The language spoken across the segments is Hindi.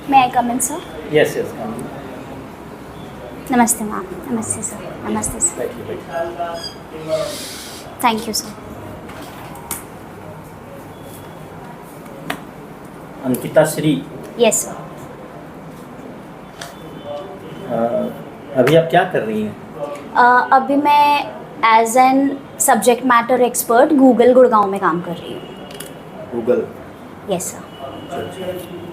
May I come in, sir? Yes, yes, come in. Namaste, ma'am. Namaste, sir. Namaste, sir. बैठिए। Thank you, sir. Ankita Shri, Yes, sir. अभी आप क्या कर रही हैं? अभी मैं as an subject matter expert Google Gurgaon में काम कर रही हूँ। गूगल। Yes sir.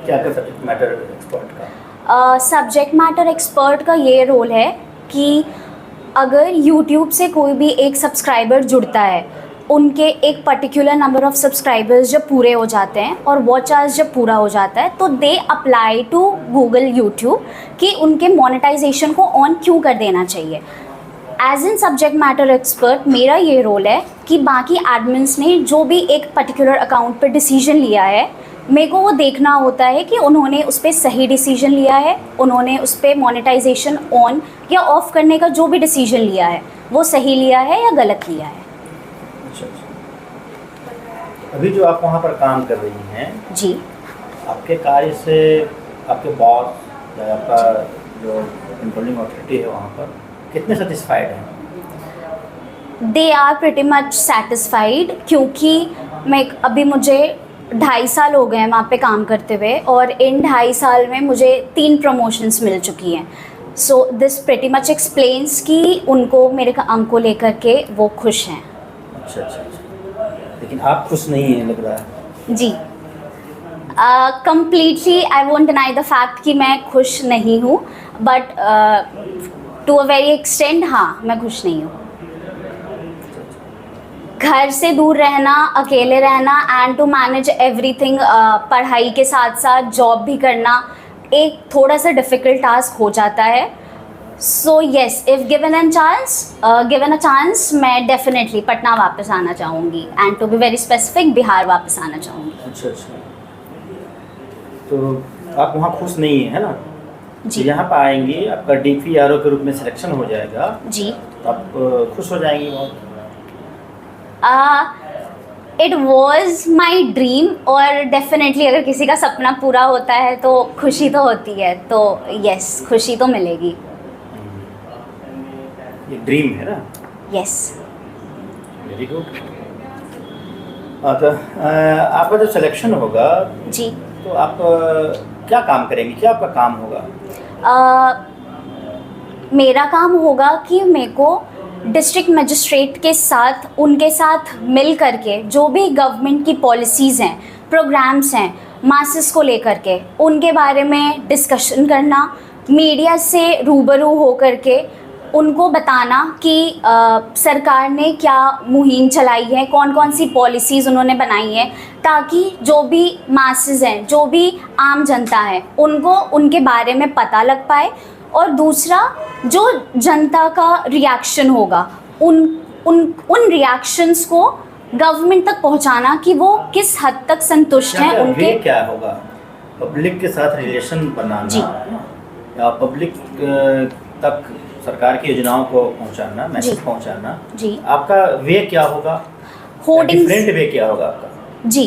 क्या कर सब्जेक्ट मैटर एक्सपर्ट का? सब्जेक्ट मैटर एक्सपर्ट का ये रोल है कि अगर यूट्यूब से कोई भी एक सब्सक्राइबर जुड़ता है, उनके एक पर्टिकुलर नंबर ऑफ सब्सक्राइबर्स जब पूरे हो जाते हैं और वॉच आवर्स जब पूरा हो जाता है तो they apply to Google YouTube कि उनके मोनेटाइजेशन को ऑन क्यों कर देना चाहिए। As an subject matter expert मेरा ये रोल है कि बाकी एडमिन्स ने जो भी एक पर्टिकुलर अकाउंट पर डिसीजन लिया है, मेरे को वो देखना होता है कि उन्होंने उस पर सही डिसीजन लिया है, उन्होंने उस पर मोनेटाइजेशन ऑन या ऑफ करने का जो भी डिसीजन लिया है वो सही लिया है या गलत लिया है। अच्छा। अभी जो आप वहाँ पर काम कर रही हैं जी, आपके कार्य से आपके बॉस या आपका जो कंट्रोलिंग अथॉरिटी है वहाँ पर कितने सेटिस्फाइड हैं? They are pretty much satisfied, क्योंकि अभी मुझे 2.5 साल हो गए हैं वहाँ पे काम करते हुए और इन 2.5 साल में मुझे 3 प्रमोशंस मिल चुकी हैं। So this pretty much explains कि उनको मेरे काम को लेकर के वो खुश हैं। अच्छा। लेकिन आप खुश नहीं हैं लग रहा है। जी, completely I won't deny the fact कि मैं खुश नहीं हूँ, but to a very extend हाँ, मैं खुश नहीं हूँ। घर से दूर रहना, अकेले रहना एंड टू मैनेज एवरीथिंग, पढ़ाई के साथ साथ जॉब भी करना एक थोड़ा सा डिफ़िकल्ट टास्क हो जाता है। So yes, if given a chance मैं डेफिनेटली पटना वापस आना चाहूँगी and to be very specific Bihar वापस आना चाहूँगी। अच्छा। तो आप वहाँ खुश नहीं हैं, है ना? जी। यहाँ पर आएंगी, आपका DPRO के रूप में सिलेक्शन हो जाएगा जी, तो आप खुश हो जाएंगी बहुत। इट वॉज माई ड्रीम और डेफिनेटली अगर किसी का सपना पूरा होता है तो खुशी तो होती है, तो यस, खुशी तो मिलेगी। ये ड्रीम है ना? यस। Very good. तो आपका जो सिलेक्शन होगा जी, तो आप क्या काम करेंगे? क्या आपका काम होगा? मेरा काम होगा कि मेरे को डिस्ट्रिक्ट मजिस्ट्रेट के साथ, उनके साथ मिल करके जो भी गवर्नमेंट की पॉलिसीज़ हैं, प्रोग्राम्स हैं, मासेस को लेकर के उनके बारे में डिस्कशन करना, मीडिया से रूबरू हो करके उनको बताना कि सरकार ने क्या मुहिम चलाई है, कौन कौन सी पॉलिसीज़ उन्होंने बनाई है, ताकि जो भी मासेस हैं, जो भी आम जनता है, उनको उनके बारे में पता लग पाए। और दूसरा, जो जनता का रिएक्शन होगा उन रिएक्शंस को गवर्नमेंट तक पहुंचाना कि वो किस हद तक संतुष्ट हैं उनके। क्या होगा? पब्लिक के साथ रिलेशन बनाना जी, या पब्लिक तक सरकार की योजनाओं को पहुंचाना, मैसेज पहुंचाना। जी, आपका वे क्या होगा? होर्डिंग्स। डिफरेंट वे क्या होगा आपका? जी,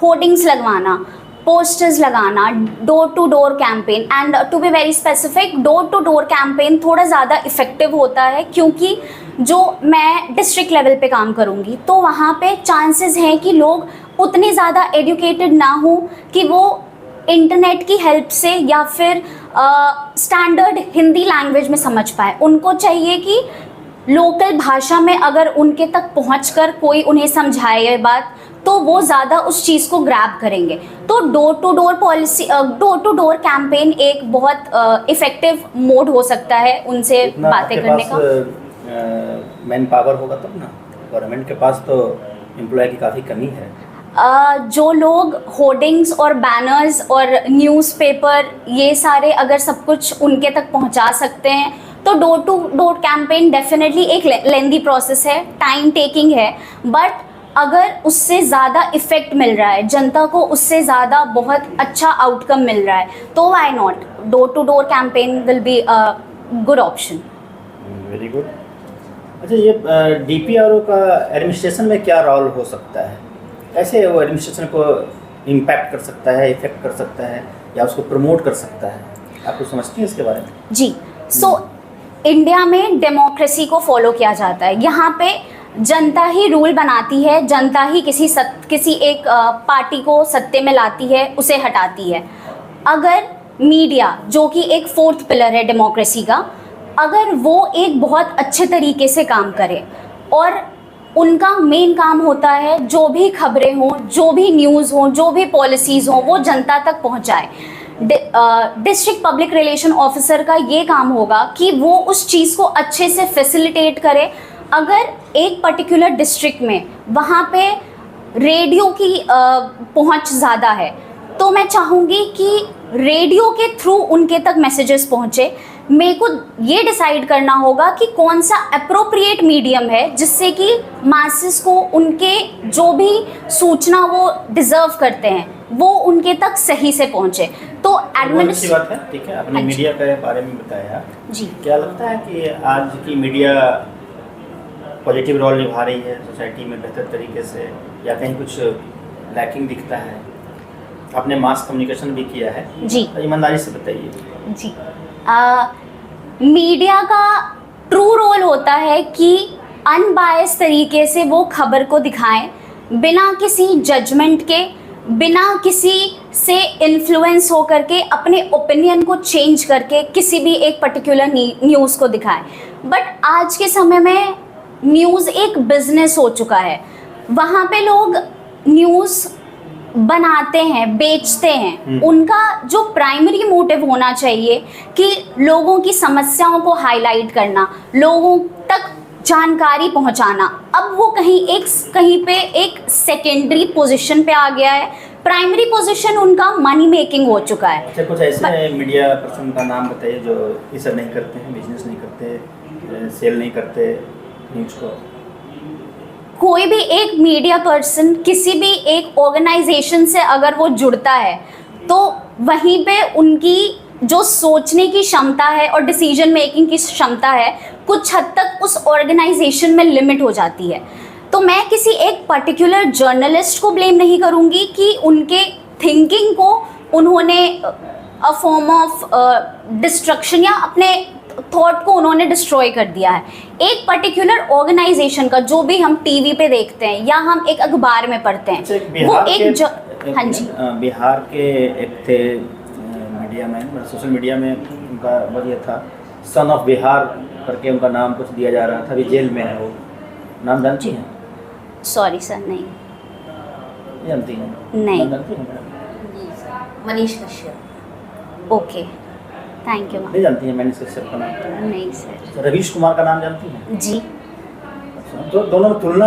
होर्डिंग्स लगवाना, पोस्टर्स लगाना, door to door campaign and to be very specific, door to door campaign थोड़ा ज़्यादा इफ़ेक्टिव होता है क्योंकि जो मैं डिस्ट्रिक्ट लेवल पे काम करूँगी तो वहाँ पे चांसेस हैं कि लोग उतने ज़्यादा एजुकेटेड ना हो कि वो इंटरनेट की हेल्प से या फिर स्टैंडर्ड हिंदी लैंग्वेज में समझ पाए। उनको चाहिए कि लोकल भाषा में अगर उनके तक पहुंचकर कोई उन्हें समझाए ये बात तो वो ज़्यादा उस चीज़ को ग्रैब करेंगे। तो door to door policy, door to door campaign एक बहुत इफ़ेक्टिव मोड हो सकता है उनसे बातें करने का। मैन पावर होगा तब ना। गवर्नमेंट के पास तो एम्प्लॉय की काफ़ी कमी है। जो लोग होर्डिंग्स और बैनर्स और न्यूज़पेपर ये सारे अगर सब कुछ उनके तक पहुंचा सकते हैं तो door to door campaign definitely एक लेंदी प्रोसेस है, टाइम टेकिंग है, बट अगर उससे ज़्यादा इफ़ेक्ट मिल रहा है, जनता को उससे ज़्यादा बहुत अच्छा आउटकम मिल रहा है, तो why not, door to door campaign will be a good option. Very good. अच्छा, ये DPRO का एडमिनिस्ट्रेशन में क्या रोल हो सकता है? कैसे वो एडमिनिस्ट्रेशन को इम्पैक्ट कर सकता है, इफेक्ट कर सकता है? या उसको प्रमोट कर सकता है? आप कुछ समझती हैं इसके बारे में? जी, सो इंडिया में डेमोक्रेसी को फॉलो किया जाता है। यहाँ पे जनता ही रूल बनाती है, जनता ही किसी एक पार्टी को सत्ते में लाती है, उसे हटाती है। अगर मीडिया, जो कि एक फोर्थ पिलर है डेमोक्रेसी का, अगर वो एक बहुत अच्छे तरीके से काम करे और उनका मेन काम होता है जो भी खबरें हों, जो भी न्यूज़ हों, जो भी पॉलिसीज़ हों, वो जनता तक पहुंचाए। डिस्ट्रिक्ट पब्लिक रिलेशन ऑफिसर का ये काम होगा कि वो उस चीज़ को अच्छे से फैसिलिटेट करे। अगर एक पर्टिकुलर डिस्ट्रिक्ट में वहाँ पे रेडियो की पहुँच ज़्यादा है, तो मैं चाहूँगी कि रेडियो के थ्रू उनके तक मैसेजेस पहुँचे। मेरे को ये डिसाइड करना होगा कि कौन सा अप्रोप्रिएट मीडियम है जिससे कि मासेस को उनके जो भी सूचना वो डिज़र्व करते हैं वो उनके तक सही से पहुँचे। तो अच्छी बात है, ठीक है। आपने मीडिया के बारे में बताया जी। क्या लगता है कि आज की मीडिया पॉजिटिव रोल निभा रही है सोसाइटी में बेहतर तरीके से, या कहीं कुछ लैकिंग दिखता है? आपने मास कम्युनिकेशन भी किया है जी, ईमानदारी से बताइए। जी, मीडिया का ट्रू रोल होता है कि अनबायस तरीके से वो खबर को दिखाएं, बिना किसी जजमेंट के, बिना किसी से इन्फ्लुएंस हो करके, अपने ओपिनियन को चेंज करके किसी भी एक पर्टिकुलर न्यूज़ को दिखाएं। बट आज के समय में न्यूज़ एक बिजनेस हो चुका है। वहाँ पे लोग न्यूज़ बनाते हैं, बेचते हैं। उनका जो प्राइमरी मोटिव होना चाहिए कि लोगों की समस्याओं को हाईलाइट करना, लोगों तक जानकारी पहुंचाना, अब वो कहीं पे एक सेकेंडरी पोजीशन पे आ गया है। प्राइमरी पोजीशन उनका मनी मेकिंग हो चुका है। अच्छा, कुछ ऐसे मीडिया पर्सन का नाम बताइए जो ये सब नहीं करते हैं, बिजनेस नहीं करते, सेल नहीं करते न्यूज़ को। कोई भी एक मीडिया पर्सन किसी भी एक ऑर्गेनाइजेशन से अगर वो जुड़ता है तो वहीं पे उनकी जो सोचने की क्षमता है और डिसीजन मेकिंग की क्षमता है कुछ हद तक उस ऑर्गेनाइजेशन में लिमिट हो जाती है। तो मैं किसी एक पर्टिकुलर जर्नलिस्ट को ब्लेम नहीं करूँगी कि उनके थिंकिंग को उन्होंने अ फॉर्म ऑफ डिस्ट्रक्शन या अपने थॉट को उन्होंने डिस्ट्रॉय कर दिया है। एक पर्टिकुलर ऑर्गेनाइजेशन का जो भी हम टीवी पे देखते हैं या हम एक अखबार में पढ़ते हैं, वो एक हाँ जी, बिहार के एक थे मीडिया मैन, मतलब सोशल मीडिया में उनका वजह था सन ऑफ बिहार करके उनका नाम कुछ दिया जा रहा था, अभी जेल में है वो। नाम जानती हैं? सॉरी सर, नहीं जानती हैं? नहीं। जानती हैं? Manish Kashyap. Okay, thank you ma'am. नहीं जानती हैं मनीष कश्यप का नाम? नहीं सर। रवीश कुमार का नाम जानती हैं? जी। तो दोनों में तुलना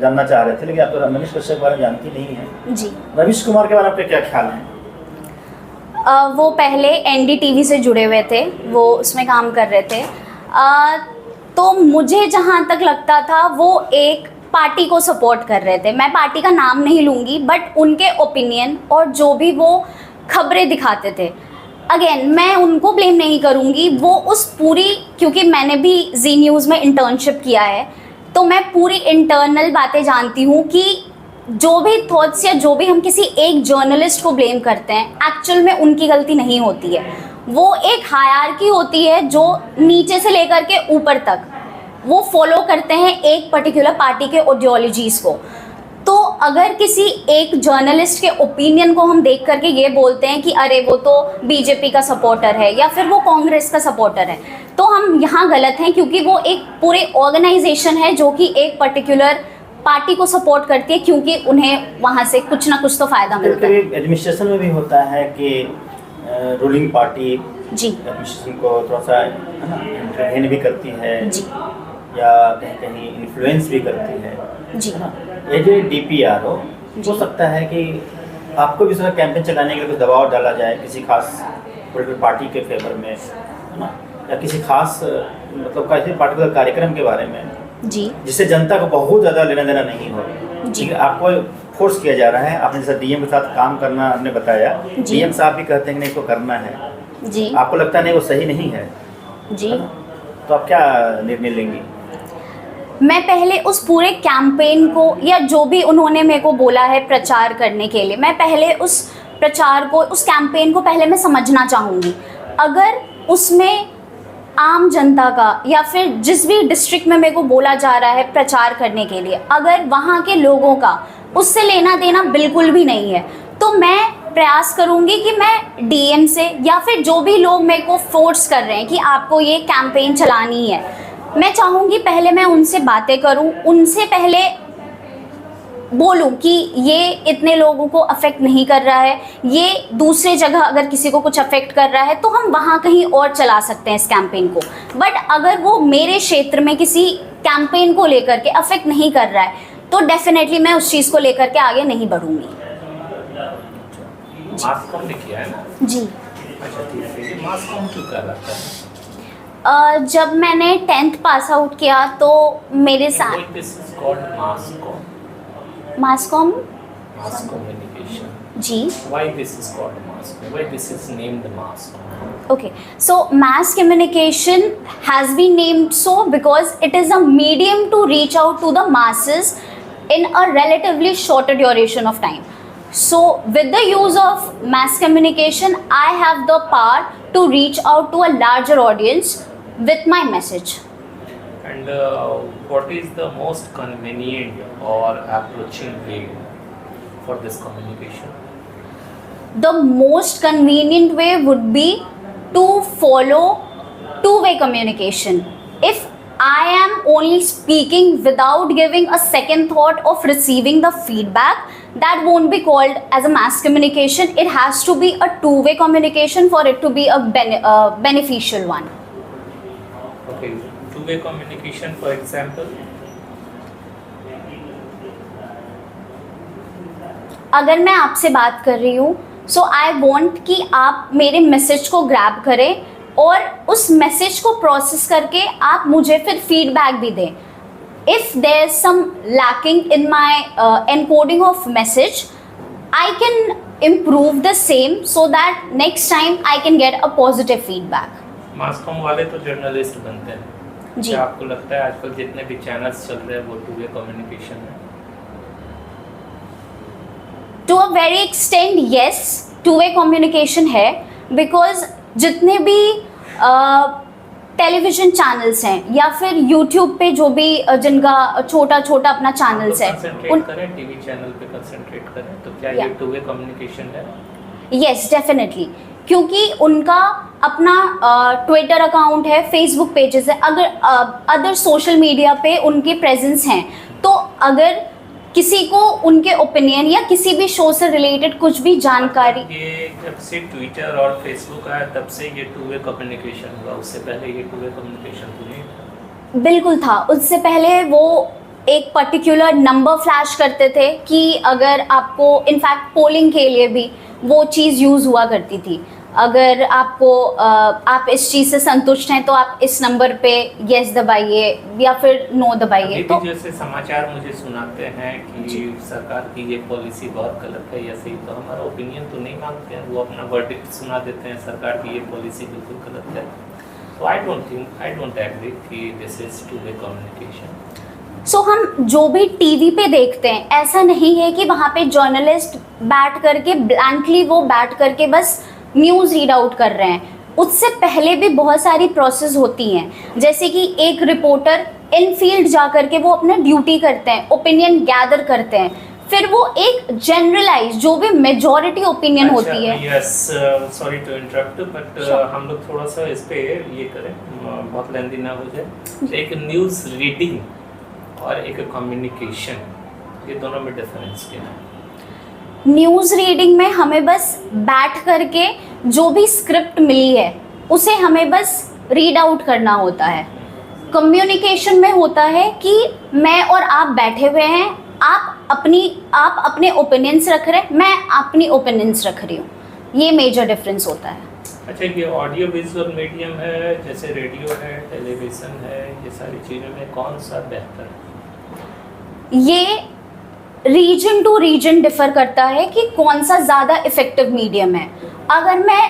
जानना चाह रहे थे, लेकिन आप तो मनीष कश्यप के बारे में जानती नहीं हैं। जी। रवीश कुमार के बारे में आपके क्या ख्याल हैं? वो पहले एनडीटीवी से जुड़े हुए थे, वो उसमें काम कर रहे थे। तो मुझे जहाँ तक लगता था वो एक पार्टी को सपोर्ट कर रहे थे। मैं पार्टी का नाम नहीं लूँगी, बट उनके ओपिनियन और जो भी वो खबरें दिखाते थे, अगेन मैं उनको ब्लेम नहीं करूँगी। वो उस पूरी, क्योंकि मैंने भी जी न्यूज़ में इंटर्नशिप किया है, तो मैं पूरी इंटरनल बातें जानती हूँ कि जो भी थॉट्स या जो भी हम किसी एक जर्नलिस्ट को ब्लेम करते हैं, एक्चुअल में उनकी गलती नहीं होती है। वो एक हायरार्की होती है जो नीचे से लेकर के ऊपर तक वो फॉलो करते हैं एक पर्टिकुलर पार्टी के आइडियोलॉजीज़ को। तो अगर किसी एक जर्नलिस्ट के ओपिनियन को हम देख करके ये बोलते हैं कि अरे वो तो बीजेपी का सपोर्टर है या फिर वो कांग्रेस का सपोर्टर है, तो हम यहाँ गलत हैं, क्योंकि वो एक पूरे ऑर्गेनाइजेशन है जो कि एक पर्टिकुलर पार्टी को सपोर्ट करती है, क्योंकि उन्हें वहाँ से कुछ ना कुछ तो फ़ायदा मिलता है। एडमिनिस्ट्रेशन में भी होता है कि रूलिंग पार्टी जी एडमिनिस्ट्रेशन को थोड़ा सा है ना इंटरवेन भी करती है जी या कहीं कहीं इन्फ्लुएंस भी करती है जी। है ना। ये जो DPR हो सकता है कि आपको भी थोड़ा कैंपेन चलाने के लिए कुछ दबाव डाला जाए किसी खास पॉलिटिकल पार्टी के फेवर में, है ना, या किसी खास मतलब किसी पर्टिकुलर कार्यक्रम के बारे में जी, जिससे जनता को बहुत ज़्यादा लेना देना नहीं हो। जी। आपको फोर्स किया जा रहा है, आपने जैसा DM के साथ काम करना आपने बताया, जी। DM साहब भी कहते हैं कि नहीं इसको करना है, जी आपको लगता नहीं वो सही नहीं है, जी। है ना? तो आप क्या निर्णय लेंगी? मैं पहले उस पूरे कैंपेन को या जो भी उन्होंने मेरे को बोला है प्रचार करने के लिए, मैं पहले उस प्रचार को, उस कैंपेन को पहले मैं समझना चाहूँगी। अगर उसमें आम जनता का या फिर जिस भी डिस्ट्रिक्ट में मेरे को बोला जा रहा है प्रचार करने के लिए, अगर वहाँ के लोगों का उससे लेना देना बिल्कुल भी नहीं है, तो मैं प्रयास करूँगी कि मैं डीएम से या फिर जो भी लोग मेरे को फोर्स कर रहे हैं कि आपको ये कैंपेन चलानी है, मैं चाहूँगी पहले मैं उनसे बातें करूँ, उनसे पहले बोलूं कि ये इतने लोगों को अफेक्ट नहीं कर रहा है, ये दूसरे जगह अगर किसी को कुछ अफेक्ट कर रहा है तो हम वहाँ कहीं और चला सकते हैं इस कैंपेन को। बट अगर वो मेरे क्षेत्र में किसी कैंपेन को लेकर के अफेक्ट नहीं कर रहा है तो डेफिनेटली मैं उस चीज़ को लेकर के आगे नहीं बढ़ूंगी। मास कॉम ने किया है ना? जी। अच्छा ठीक है, ये मास कॉम क्यों कर रहा था? जब मैंने 10th पास आउट किया तो मेरे साथ this is called mass com, mass com, mass communication. जी। Why this is called mass com, why this is named mass com? Okay, so mass communication has been named so because it is a medium to reach out to the masses in a relatively shorter duration of time. So with the use of mass communication, I have the power to reach out to a larger audience with my message. And what is the most convenient or approaching way for this communication? The most convenient way would be to follow two-way communication. If I am only speaking without giving a second thought of receiving the feedback, that won't be called as a mass communication. It has to be a two-way communication for it to be a beneficial one. Okay, two-way communication, for example. अगर मैं आपसे बात कर रही हूँ, सो आई वॉन्ट कि आप मेरे मैसेज को ग्रैब करें और उस मैसेज को प्रोसेस करके आप मुझे फिर फीडबैक भी दें। If there is some lacking in my encoding of message, I can improve the same so that next time I can get a positive feedback. Mass com वाले तो जर्नलिस्ट बनते हैं जी। क्या आपको लगता है आजकल जितने भी चैनल्स चल रहे हैं वो टू-वे कम्युनिकेशन है? To a very extent yes, two way communication है, बिकॉज जितने भी टेलीविज़न चैनल्स हैं या फिर यूट्यूब पे जो भी जिनका छोटा छोटा अपना चैनल्स है, कंसंट्रेट करें टीवी चैनल पे कंसंट्रेट करें तो क्या ये टू-वे कम्युनिकेशन है? येस डेफिनेटली, क्योंकि उनका अपना ट्विटर अकाउंट है, फेसबुक पेजेस है, अगर अदर सोशल मीडिया पे उनके प्रेजेंस हैं, तो अगर किसी को उनके ओपिनियन या किसी भी शो से रिलेटेड कुछ भी जानकारी, ये जब से ट्विटर और फेसबुक आया तब से ये टू-वे कम्युनिकेशन हुआ, उससे पहले ये टू-वे कम्युनिकेशन तो नहीं था? बिल्कुल था। उससे पहले वो एक पर्टिकुलर नंबर फ्लैश करते थे कि अगर आपको, इनफैक्ट पोलिंग के लिए भी वो चीज़ यूज़ हुआ करती थी, अगर आपको आप इस चीज़ से संतुष्ट हैं तो आप इस नंबर पे येस दबाइए या फिर नो दबाइए। तो जैसे समाचार मुझे सुनाते हैं कि सरकार की ये पॉलिसी बहुत गलत है या सही, तो हमारा ओपिनियन तो नहीं मांगते हैं, वो अपना वर्डिक्ट सुना देते हैं सरकार की ये पॉलिसी बिल्कुल गलत है। तो आई डोंट एग्री कि दिस इज टू-वे कम्युनिकेशन। सो हम जो भी टीवी पे देखते हैं, ऐसा नहीं है कि वहाँ पे जर्नलिस्ट बैठ करके ब्लैंकली वो बैठ करके बस न्यूज़ रीड आउट कर रहे हैं। उससे पहले भी बहुत सारी प्रोसेस होती हैं, जैसे कि एक रिपोर्टर इन फील्ड जा करके वो अपना ड्यूटी करते हैं, ओपिनियन गैदर करते हैं, फिर वो एक जनरलाइज जो भी मेजॉरिटी ओपिनियन होती है। Yes, sorry to interrupt, but हम लोग थोड़ा सा इस पे ये करें, बहुत लेंदी ना हो जाए। एक न्यूज़ रीडिंग और एक कम्युनिकेशन, ये दोनों में डिफरेंस क्या है? न्यूज़ रीडिंग में हमें बस बैठ करके जो भी स्क्रिप्ट मिली है उसे हमें बस रीड आउट करना होता है। कम्युनिकेशन में होता है कि मैं और आप बैठे हुए हैं, आप अपने ओपिनियंस रख रहे हैं, मैं अपनी ओपिनियंस रख रही हूँ, ये मेजर डिफरेंस होता है। अच्छा, ये ऑडियो विजुअल मीडियम है, जैसे रेडियो है, टेलीविज़न है, ये सारी चीज़ों में कौन सा बेहतर है? ये रीजन टू रीजन डिफ़र करता है कि कौन सा ज़्यादा इफ़ेक्टिव मीडियम है। अगर मैं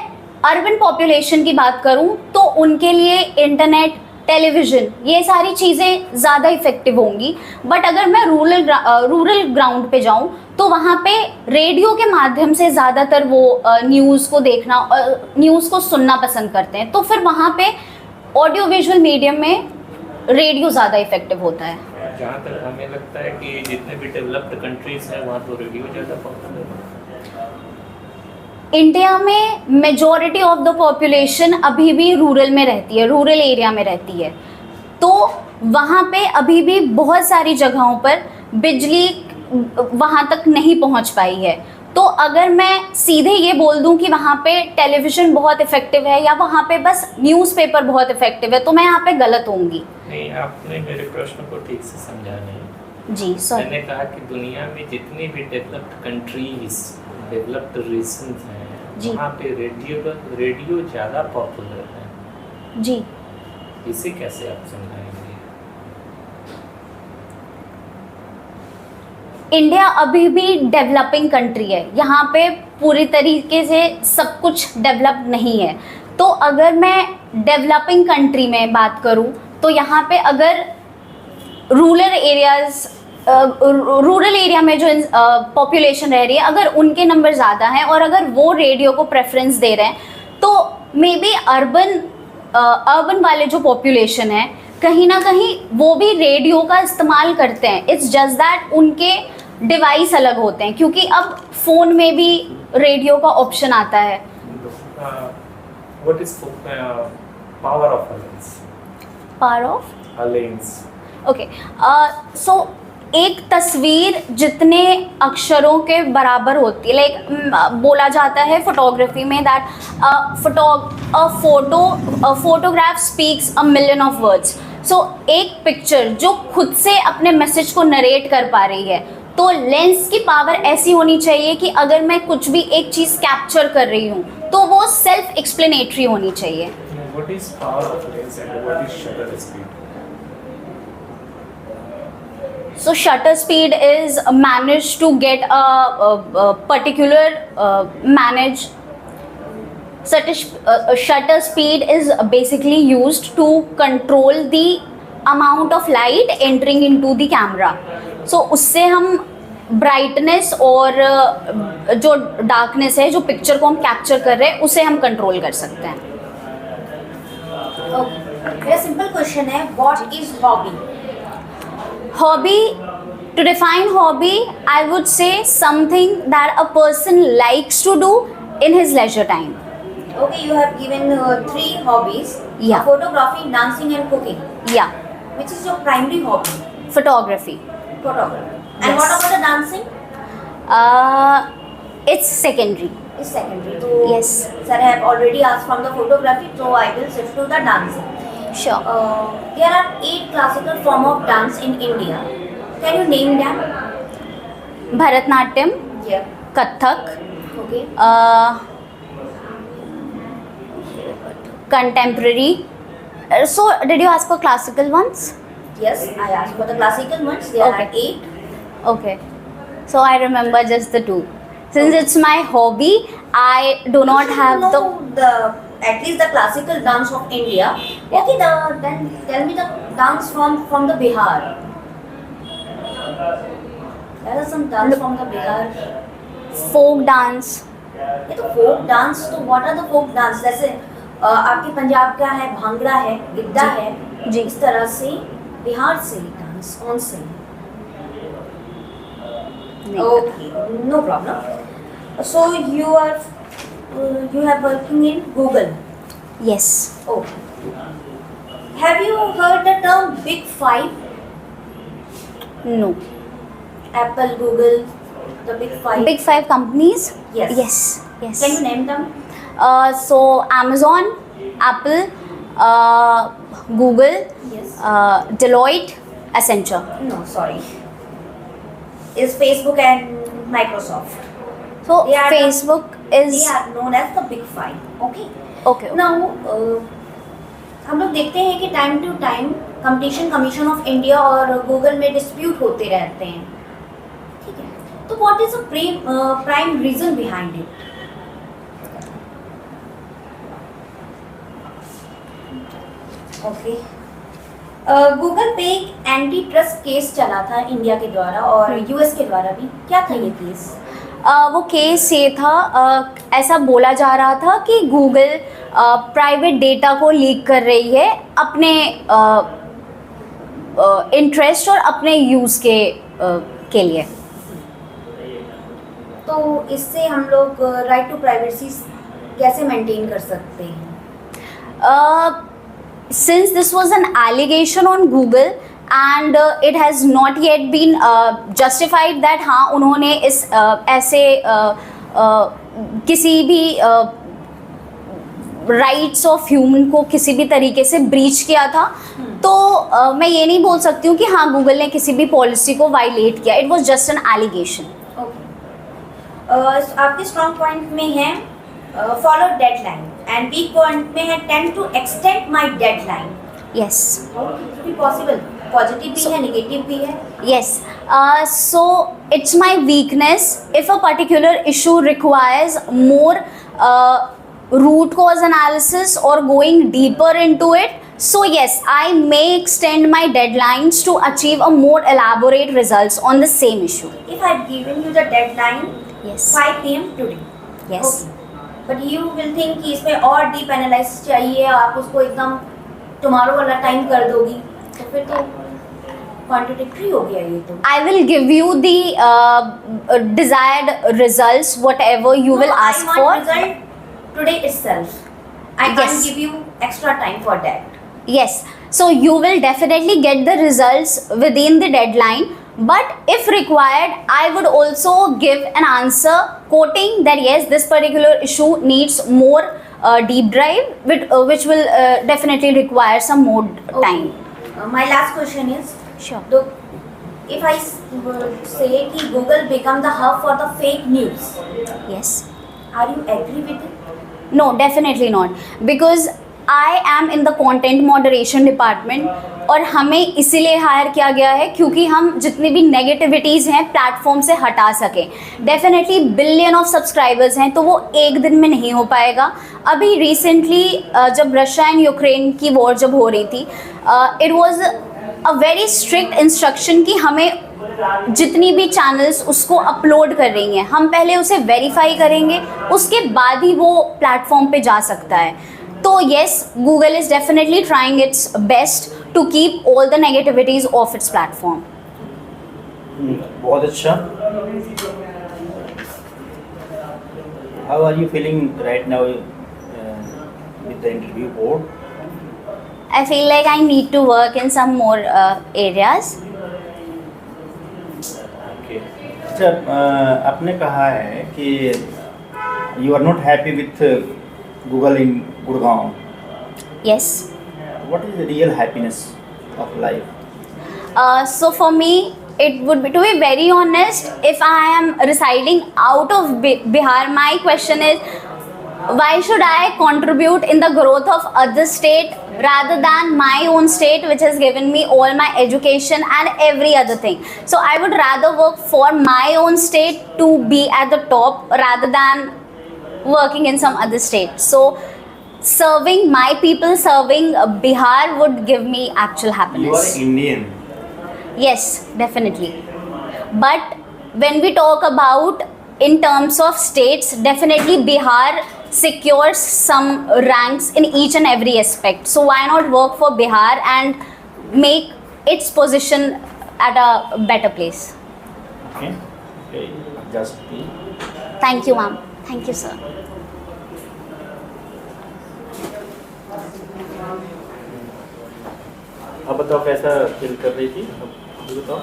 अर्बन पॉपुलेशन की बात करूं तो उनके लिए इंटरनेट टेलीविज़न, ये सारी चीज़ें ज़्यादा इफ़ेक्टिव होंगी। बट अगर मैं रूरल ग्राउंड पे जाऊँ तो वहाँ पे रेडियो के माध्यम से ज़्यादातर वो न्यूज़ को देखना, न्यूज़ को सुनना पसंद करते हैं। तो फिर वहाँ पे ऑडियो विजुअल मीडियम में रेडियो ज़्यादा इफ़ेक्टिव होता है। जहाँ तक हमें लगता है कि जितने भी डेवलप्ड कंट्रीज़ हैं वहाँ तो रेडियो ज़्यादा पॉपुलर है। इंडिया में मेजॉरिटी ऑफ द पॉपुलेशन अभी भी रूरल में रहती है, रूरल एरिया में रहती है। तो वहाँ पे अभी भी बहुत सारी जगहों पर बिजली वहाँ तक नहीं पहुँच पाई है। तो अगर मैं सीधे ये बोल दूँ कि वहाँ पे टेलीविज़न बहुत इफ़ेक्टिव है या वहाँ पे बस न्यूज़पेपर बहुत इफ़ेक्टिव है, तो मैं यहाँ पे गलत होंगी। नहीं, आपने मेरे प्रश्न को ठीक से समझा नहीं। जी सॉरी। मैंने कहा कि दुनिया में जितनी भी डेवलप्ड कंट्रीज, डेवलप्ड रीजन्स हैं, जी। वहाँ पे रेडियो ज़्यादा पॉपुलर है। जी, इसे कैसे आप समझाएंगे? इंडिया अभी भी डेवलपिंग कंट्री है, यहाँ पे पूरी तरीके से सब कुछ डेवलप नहीं है। तो अगर मैं डेवलपिंग कंट्री में बात करूँ तो यहाँ पे अगर रूरल एरिया में जो पॉपुलेशन रह रही है, अगर उनके नंबर ज़्यादा हैं और अगर वो रेडियो को प्रेफरेंस दे रहे हैं, तो मे बी अर्बन वाले जो पॉपुलेशन है कहीं ना कहीं वो भी रेडियो का इस्तेमाल करते हैं। इट्स जस्ट दैट उनके डिवाइस अलग होते हैं, क्योंकि अब फ़ोन में भी रेडियो का ऑप्शन आता है। What is power of alliance? Power of Alliance. Okay, so एक तस्वीर जितने अक्षरों के बराबर होती है, लाइक बोला जाता है फोटोग्राफी में that photograph speaks a million of words. So एक पिक्चर जो खुद से अपने मैसेज को नरेट कर पा रही है, तो लेंस की पावर ऐसी होनी चाहिए कि अगर मैं कुछ भी एक चीज़ कैप्चर कर रही हूँ तो वो सेल्फ एक्सप्लेनेटरी होनी चाहिए। What is power of lens and what is shutter speed? So shutter speed is managed to get a particular manage. Shutter speed is basically used to control the amount of light entering into the camera. So उससे हम ब्राइटनेस और जो डार्कनेस है, जो पिक्चर को हम कैप्चर कर रहे हैं, उसे हम कंट्रोल कर सकते हैं। मेरा सिंपल क्वेश्चन है, what is hobby? Hobby, to define hobby, I would say something that a person likes to do in his leisure time. Okay, you have given 3 hobbies. Yeah. Photography, dancing and cooking. Yeah, Which is your primary hobby? photography. Photography. And Yes. what about the dancing? It's secondary. Is secondary. So, Yes. sir, I have already asked from the photography, so I will shift to the dancing. Sure. There are 8 classical form of dance in India. Can you name them? Bharatnatyam, Yeah. Kathak, Okay. Contemporary. So, did you ask for classical ones? Yes, I asked for the classical ones. There Okay. are 8. Okay. So, I remember just the 2. Since it's my hobby, I do not have the... At least the classical dance of India. Yeah. Okay, then tell me the dance from the Bihar. There are some dance from the Bihar. folk dance. ये तो folk dance, तो what are the folk dance? जैसे आपके पंजाब का है भांगड़ा है, गिद्दा जी, है, जी। इस तरह से बिहार से डांस कौन से? Okay, no problem. So you have working in Google. Yes. Okay. Have you heard the term Big Five? No. Apple, Google, the Big Five. Big 5 companies? Yes. Yes. Yes. Can you name them? So Amazon, Apple, Google, Yes. Deloitte, Accenture. No, sorry. Is Facebook and Microsoft. So They are Facebook They is are known as the Big Five. Okay. okay. Now, हम लोग देखते हैं कि time to time competition commission of India और गूगल में डिस्प्यूट होते रहते हैं, ठीक है? तो what is the prime reason behind it? Okay, Google पे एक एंटी ट्रस्ट केस चला था इंडिया के द्वारा और यूएस के द्वारा भी, क्या था ये केस? वो केस ये था, ऐसा बोला जा रहा था कि गूगल प्राइवेट डेटा को लीक कर रही है अपने इंटरेस्ट और अपने यूज़ के लिए। तो इससे हम लोग राइट टू प्राइवेसी कैसे मेंटेन कर सकते हैं? Since this was an allegation on Google and it has not yet been justified that हाँ उन्होंने इस ऐसे किसी भी राइट्स ऑफ ह्यूमन को किसी भी तरीके से ब्रीच किया था, तो मैं ये नहीं बोल सकती हूँ कि हाँ गूगल ने किसी भी पॉलिसी को वायलेट किया। It was just an allegation. आपके स्ट्रॉन्ग पॉइंट में है follow deadline and weak point में है tend to extend my deadline. Yes, भी पॉसिबल, पॉजिटिव भी है नेगेटिव भी है। yes, so it's my weakness if a particular issue requires more root cause analysis or going deeper into it, so yes, I may extend my deadlines to achieve a more elaborate results on the same issue. If I've given you the deadline Yes. 5 PM today, Yes. but you will think कि इसमें और डीप एनालिसिस चाहिए, आप उसको एकदम टुमारो वाला टाइम कर दोगी, तो फिर तो कॉन्ट्रडिक्टरी हो गया ये तो। I will give you the desired results, whatever you will ask I for. want result today itself. I Yes. can't give you extra time for that. Yes, so you will definitely get the results within the deadline, but if required, I would also give an answer quoting that yes, this particular issue needs more deep dive, which will definitely require some more time. My last question is, Sure. if I say कि Google become the hub for the fake news, Yes. are you agree with it? No, definitely not, because I am in the content moderation department और हमें इसीलिए हायर किया गया है क्योंकि हम जितनी भी नेगेटिविटीज़ हैं प्लेटफॉर्म से हटा सकें। डेफिनेटली बिलियन ऑफ सब्सक्राइबर्स हैं तो वो एक दिन में नहीं हो पाएगा। अभी रिसेंटली जब रशिया एंड यूक्रेन की वॉर जब हो रही थी, it was a very strict instruction कि हमें जितनी भी चैनल्स उसको अपलोड कर रही हैं, हम पहले उसे वेरीफाई करेंगे, उसके बाद ही वो प्लेटफॉर्म पे जा सकता है। तो yes, Google is definitely trying its best to keep all the negativities of its platform. बहुत अच्छा। How are you feeling right now with the interview board? I feel like I need to work in some more areas. Okay, अच्छा, आपने कहा है कि you are not happy with Google in Gurgaon. Yes. What is the real happiness of life? So for me, it would be, to be very honest, if I am residing out of Bihar, my question is, why should I contribute in the growth of other state rather than my own state, which has given me all my education and every other thing? So I would rather work for my own state to be at the top rather than working in some other state. So serving my people, serving Bihar would give me actual You happiness. are Indian. Yes, definitely. But when we talk about in terms of states, definitely Bihar secures some ranks in each and every aspect. So why not work for Bihar and make its position at a better place? Okay. Okay. Just be. Thank you, ma'am. Thank you, sir. अब बताओ कैसा फील कर रही थी? अब बताओ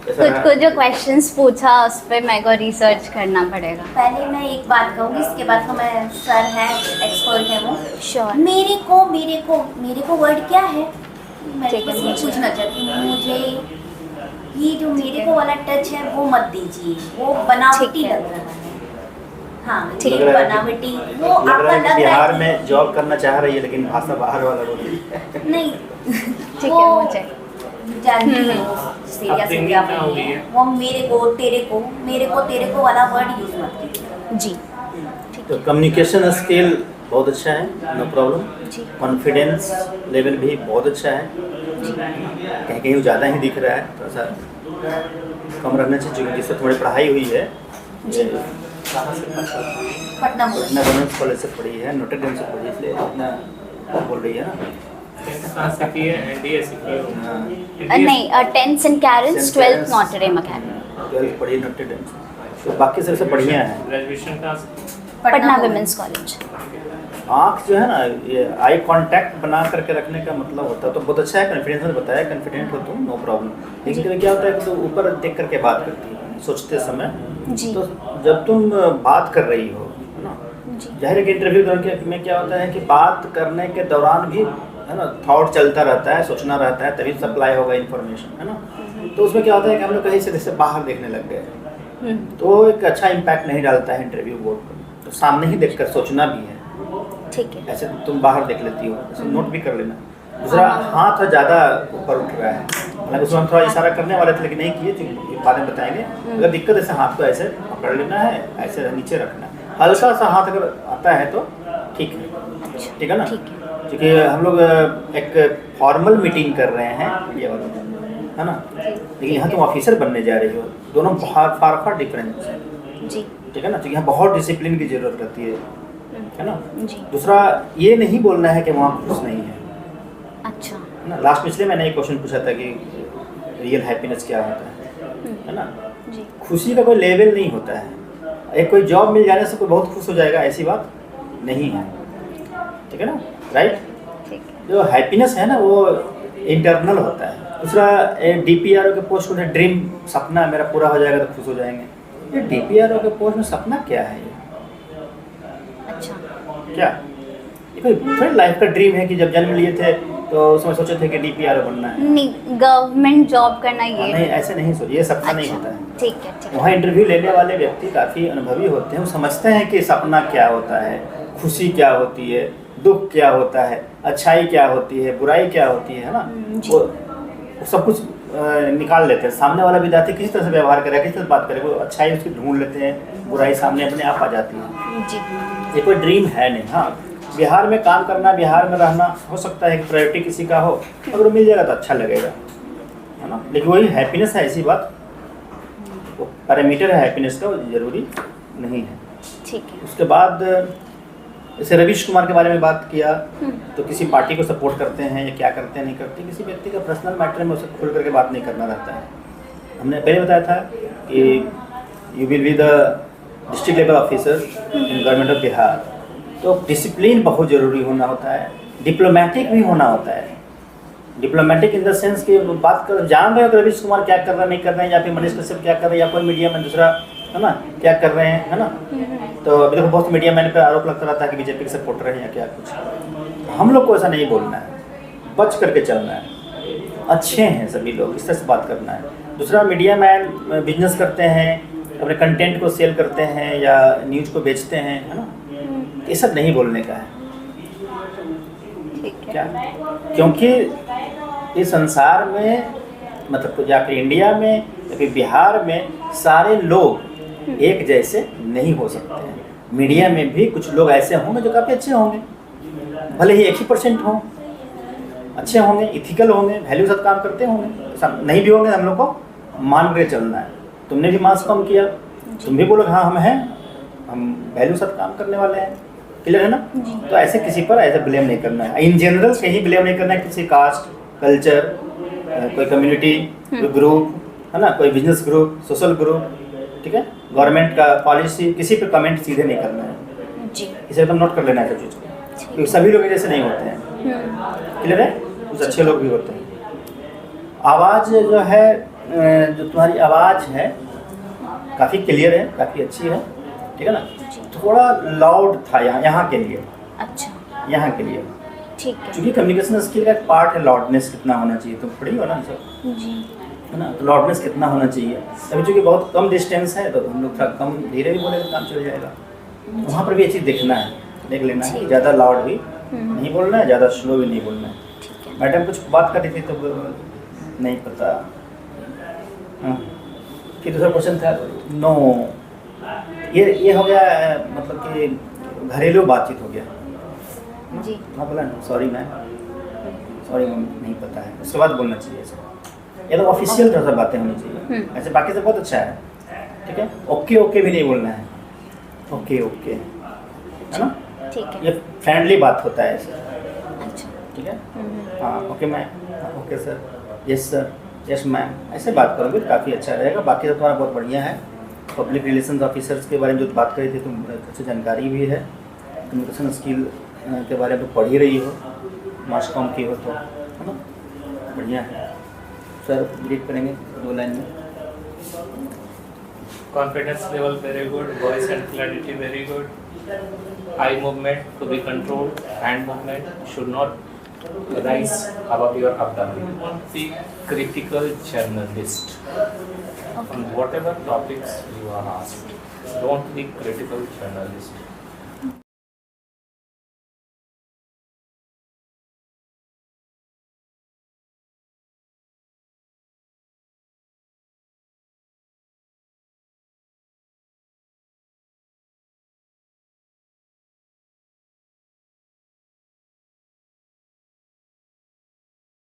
कैसा कुछ रहा? कुछ जो क्वेश्चंस पूछा उस पर मेरे को रिसर्च करना पड़ेगा। पहले मैं एक बात कहूँगी, इसके बाद तो मैं सर हैं, एक्सपर्ट है वो। श्योर। मेरे को वर्ड क्या है? मैं ठीक है, बस ये मुझे। पूछना चाहती हूँ, मुझे ये जो मेरे को वाला टच है वो मत दीजिए, वो बनावटी ठीक है। लग रहा है। हाँ, ठीक ये लग रहा है कि- बनावटी, वो लग आपका रहा है लग कि रहा बिहार है में जॉब करना चाह रही है लेकिन भाषा बाहर वाला बोल रही है। नहीं, ठीक वो है, मुझे जानती है वो सीरिया से क्या बोली है, वो मेरे को तेरे को वाला वर्ड यूज मत कीजिए। जी। तो कम्युनिकेशन स्किल बहुत अच्छा है, नो प्रॉब्लम। जी। कॉन्फिडेंस लेवल भी बहुत अच्छा है। कहीं कहीं वो ज़्यादा ही दिख रहा है, थोड़ा सा कम रहना चाहिए, क्योंकि जिससे थोड़ी पढ़ाई हुई है। ये Patna board. Patna women's college से पढ़ी है, नोटर डेम से पढ़ी है, इसलिए इतना बोल रही है ना। कहाँ से की है? एनडीए से की है। हाँ, नहीं 10th Saint Carol's, Saint 12th Carol's. Notre Dame Academy, 12th पढ़ी है नोटर डेम से, तो बाकी सबसे बढ़िया है। ग्रेजुएशन कहाँ से? पटना बोर्ड। Women's college. आँख जो है ना, ये आई कांटेक्ट बना करके रखने का मतलब होता है, तो बहुत अच्छा है, कॉन्फिडेंस ने बताया, कॉन्फिडेंट हो तुम, नो प्रॉब्लम। लेकिन कभी क्या होता है कि तो ऊपर देख करके बात करती है सोचते समय, जी तो जब तुम बात कर रही हो, है ना, जी जाहिर है कि इंटरव्यू में क्या होता है कि बात करने के दौरान भी, है ना, थॉट चलता रहता है, सोचना रहता है, तभी सप्लाई होगा इन्फॉर्मेशन, है ना। तो उसमें क्या होता है कि हम लोग कहीं से जैसे बाहर देखने लग गए, तो एक अच्छा इम्पैक्ट नहीं डालता है इंटरव्यू बोर्ड पर। तो सामने ही देखकर सोचना भी है, ठीक है। ऐसे तुम बाहर देख लेती हो, ऐसे नोट भी कर लेना। दूसरा, हाथ ज़्यादा ऊपर उठ रहा है, हालांकि उसमें हम थोड़ा इशारा करने वाले थे लेकिन नहीं किए, क्योंकि बाद में बताएंगे। अगर दिक्कत ऐसे हाथ को ऐसे पकड़ लेना है, ऐसे नीचे रखना है, हल्का सा हाथ अगर आता है तो ठीक है, ठीक है ना। ठीक है। क्योंकि हम लोग एक फॉर्मल मीटिंग कर रहे हैं ये वाला, है ना, लेकिन यहाँ तुम ऑफिसर बनने जा रही हो, दोनों फार डिफरेंस है, जी ठीक है ना। तो यहाँ बहुत डिसिप्लिन की जरूरत रहती है ना। जी। दूसरा, ये नहीं बोलना है कि वहाँ खुश नहीं है, अच्छा। है ना। लास्ट पिछले मैंने एक क्वेश्चन पूछा था कि रियल हैप्पीनेस क्या होता है ना। जी खुशी का कोई लेवल नहीं होता है, एक कोई जॉब मिल जाने से कोई बहुत खुश हो जाएगा, ऐसी बात नहीं है, ठीक है ना, राइट। ठीक है। जो हैप्पीनेस है ना, वो इंटरनल होता है। दूसरा, DPRO के पोस्ट में ड्रीम, सपना मेरा पूरा हो जाएगा तो खुश हो जाएंगे। ये DPRO के पोस्ट में सपना क्या है? ये अच्छा। क्या, ये कोई थोड़ी लाइफ का ड्रीम है कि जब जन्म लिए थे तो उसमें सोचे थे कि DPRO बनना है? नहीं, गवर्नमेंट जॉब करना ये। नहीं, ऐसे नहीं सोचिए, ये सपना नहीं अच्छा, होता है। ठीक है ठीक है। वहाँ इंटरव्यू लेने वाले व्यक्ति काफ़ी अनुभवी होते हैं, वो समझते हैं कि सपना क्या होता है, खुशी क्या होती है, दुख क्या होता है, अच्छाई क्या होती है, बुराई क्या होती है ना। जी। वो सब कुछ निकाल लेते हैं। सामने वाला विद्यार्थी किस तरह से व्यवहार करे, किस तरह से बात करे, वो अच्छाई उसकी ढूंढ लेते हैं, बुराई सामने अपने आप आ जाती है। जी ये कोई ड्रीम है नहीं। हाँ, बिहार में काम करना, बिहार में रहना, हो सकता है कि प्रायोरिटी किसी का हो, अगर वो मिल जाएगा तो अच्छा लगेगा, है ना। लेकिन वही हैप्पीनेस है, ऐसी बात, वो पैरामीटर है हैप्पीनेस का, वो जरूरी नहीं है। ठीक है। उसके बाद जैसे रवीश कुमार के बारे में बात किया, तो किसी पार्टी को सपोर्ट करते हैं या क्या करते हैं नहीं करते, किसी व्यक्ति का पर्सनल मैटर में उसे खुल करके बात नहीं करना रहता है। हमने पहले बताया था कि you will be the district level officer in government of Bihar, तो डिसिप्लिन बहुत ज़रूरी होना होता है, डिप्लोमेटिक भी होना होता है। डिप्लोमेटिक इन द सेंस कि बात कर, जान रहे हो कि रवीश कुमार क्या कर रहे हैं, नहीं कर रहे हैं, या फिर मनीष कश्यप क्या कर रहे हैं, या कोई मीडिया में दूसरा, है ना, क्या कर रहे हैं, है ना। तो अभी देखो बहुत मीडिया मैन पे आरोप लगता रहता है कि बीजेपी के सपोर्टर हैं या क्या कुछ। हम लोग को ऐसा नहीं बोलना है, बच करके चलना है, अच्छे हैं सभी लोग, इस तरह से बात करना है। दूसरा, मीडिया मैन बिजनेस करते हैं, अपने कंटेंट को सेल करते हैं या न्यूज़ को बेचते हैं, है ना, ये सब नहीं बोलने का है। ठीक है। क्या, क्योंकि इस संसार में, मतलब या फिर इंडिया में या फिर बिहार में, सारे लोग एक जैसे नहीं हो सकते हैं। मीडिया में भी कुछ लोग ऐसे होंगे जो काफ़ी अच्छे होंगे, भले ही 1% हों, अच्छे होंगे, इथिकल होंगे, वैल्यू साथ काम करते होंगे, सब नहीं भी होंगे, हम लोग को मान के चलना है। तुमने भी मास्क कम किया, तुम भी बोलो हाँ हम हैं, हम वैल्यू साथ काम करने वाले हैं, क्लियर है ना। तो ऐसे किसी पर ऐसे ब्लेम नहीं करना है, इन जनरल कहीं ब्लेम नहीं करना है, किसी कास्ट, कल्चर, कोई कम्युनिटी, कोई ग्रुप, है ना, कोई बिजनेस ग्रुप, सोशल ग्रुप, ठीक है, गवर्नमेंट का पॉलिसी, किसी पे कमेंट सीधे नहीं करना है जी। इसे एकदम नोट कर लेना है सब चीज़ को, क्योंकि सभी लोग जैसे नहीं होते हैं, क्लियर है, कुछ अच्छे लोग भी होते हैं। आवाज़ जो है, जो तुम्हारी आवाज़ है काफ़ी क्लियर है, काफ़ी अच्छी है, ठीक है ना। थोड़ा लाउड था यहाँ के लिए, अच्छा, यहाँ के लिए, ठीक है। क्योंकि कम्युनिकेशन स्किल का एक पार्ट है लाउडनेस कितना होना चाहिए, तुम पढ़ी हो ना सब, जी है ना। तो लाउडनेस कितना होना चाहिए, अभी चूँकि बहुत कम डिस्टेंस है तो हम लोग थोड़ा कम धीरे भी बोले तो काम चल जाएगा। वहाँ पर भी ये चीज़ देखना है, देख लेना है, ज़्यादा लाउड भी नहीं बोलना है, ज़्यादा स्लो भी नहीं बोलना है। ठीक है। मैडम कुछ बात कर रही थी तो नहीं पता। हाँ, फिर दूसरा क्वेश्चन था, नो, ये हो गया, मतलब कि घरेलू बातचीत हो गया जी। हाँ, बोला सॉरी मैम, सॉरी मैम नहीं पता है, उसके बाद बोलना चाहिए सर। ये तो ऑफिशियल थोड़ा सा बातें होनी चाहिए, ऐसे बाकी सब बहुत अच्छा है, ठीक है। ओके ओके भी नहीं बोलना है, ओके ओके, है ना, ठीक है। ये फ्रेंडली बात होता है सर, अच्छा। ठीक है। हाँ okay ma'am, okay sir, yes sir, yes ma'am, ऐसे बात करोगे तो काफ़ी अच्छा रहेगा। बाकी तो तुम्हारा बहुत बढ़िया है। पब्लिक रिलेशंस ऑफिसर्स के बारे में जो बात करी थी तुम, अच्छी जानकारी भी है। कम्युनिकेशन स्किल के बारे में तो पढ़ ही रही हो, मास कॉम की हो तो, है ना, बढ़िया है सर। रीड करेंगे 2 लाइन में। Confidence level very good, voice and clarity very good. Eye movement to be controlled, hand movement should not rise above your abdomen. Be critical journalist. On whatever topics you are asked, don't be critical journalist.